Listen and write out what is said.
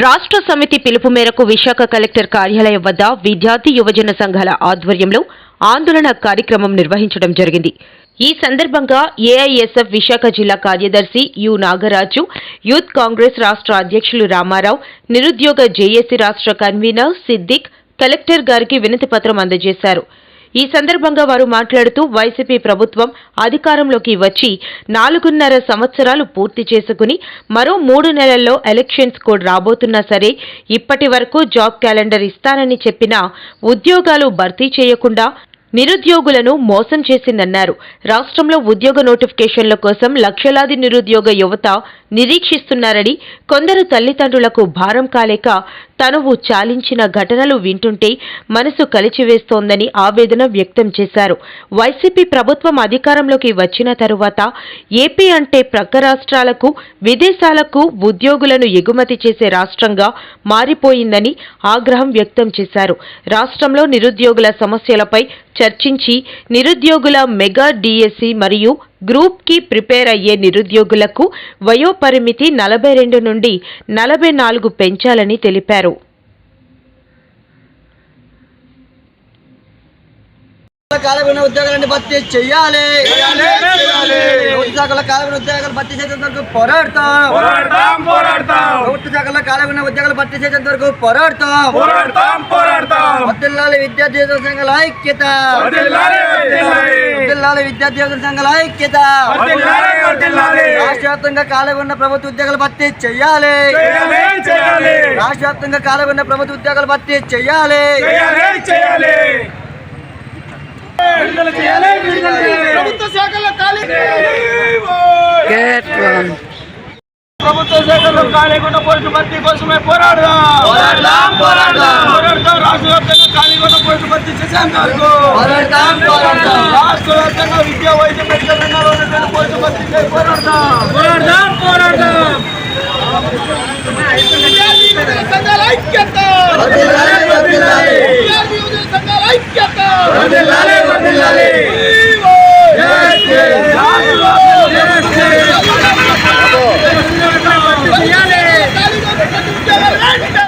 రాష్ట్ర సమితి పిలుపు మేరకు విశాఖ కలెక్టర్ కార్యాలయం వద్ద విద్యార్థి యువజన సంఘాల ఆధ్వర్యంలో ఆందోళన కార్యక్రమం నిర్వహించడం జరిగింది. ఈ సందర్భంగా ఏఐఎస్ఎఫ్ విశాఖ జిల్లా కార్యదర్శి యు నాగరాజు, యూత్ కాంగ్రెస్ రాష్ట్ర అధ్యక్షులు రామారావు, నిరుద్యోగ జేఏసీ రాష్ట్ర కన్వీనర్ సిద్దిక్ కలెక్టర్ గారికి వినతి పత్రం అందజేశారు. ఈ సందర్భంగా వారు మాట్లాడుతూ వైసీపీ ప్రభుత్వం అధికారంలోకి వచ్చి 4.5 సంవత్సరాలు పూర్తి చేసుకుని మరో 3 నెలల్లో ఎలక్షన్స్ కోడ్ రాబోతున్నా సరే ఇప్పటి వరకు జాబ్ క్యాలెండర్ ఇస్తానని చెప్పినా ఉద్యోగాలు భర్తీ చేయకుండా నిరుద్యోగులను మోసం చేసిందన్నారు. రాష్ట్రంలో ఉద్యోగ నోటిఫికేషన్ల కోసం లక్షలాది నిరుద్యోగ యువత నిరీక్షిస్తున్నారని, కొందరు తల్లిదండ్రులకు భారం కాలేక తనువు చాలించిన ఘటనలు వింటుంటే మనసు కలిచివేస్తోందని ఆవేదన వ్యక్తం చేశారు. వైసీపీ ప్రభుత్వం అధికారంలోకి వచ్చిన తరువాత ఏపీ అంటే ప్రక్క రాష్ట్రాలకు, విదేశాలకు ఉద్యోగులను ఎగుమతి చేసే రాష్ట్రంగా మారిపోయిందని ఆగ్రహం వ్యక్తం చేశారు. రాష్ట్రంలో నిరుద్యోగుల సమస్యలపై చర్చించి నిరుద్యోగుల మెగా డిఎస్సి మరియు గ్రూప్ కి ప్రిపేర్ అయ్యే నిరుద్యోగులకు వయోపరిమితి 42 నుండి 44 పెంచాలని తెలిపారు. ఉద్యోగాలను భర్తీ చేయాలి. ప్రభుత్వ శాఖల కాలమైన ఉద్యోగాలు భర్తీ చేసేంత వరకు పోరాడతాం. ప్రభుత్వ శాఖల కాలమైన ఉద్యోగాలు భర్తీ చేసేంత వరకు పోరాడతాం. వర్ధిల్లాలి విద్యార్థి యువజన సంఘాల ఐక్యత. వర్ధిల్లాలి విద్యార్థి యువజన సంఘాల ఐక్యత. రాష్ట్ర వ్యాప్తంగా కాలంగా ఉన్న ప్రభుత్వ ఉద్యోగాలు భర్తీ చేయాలి. రాష్ట్ర వ్యాప్తంగా కాలంగా ఉన్న ప్రభుత్వ ఉద్యోగాలు భర్తీ చేయాలి. ప్రభుత్వ శాఖల్లో ఖాళీగా ఉన్న పోస్టుల భర్తీ కోసమే పోరాడదాం. రాష్ట్ర వ్యాప్తంగా ఖాళీగా ఉన్న పోస్టుల భర్తీ చేసేంత వరకు రాష్ట్ర వ్యాప్తంగా విద్యా, వైద్య, మెడికల్ రంగాల్లో ఉన్న పోస్టుల భర్తీ పోరాడదాం. ఐక్యత.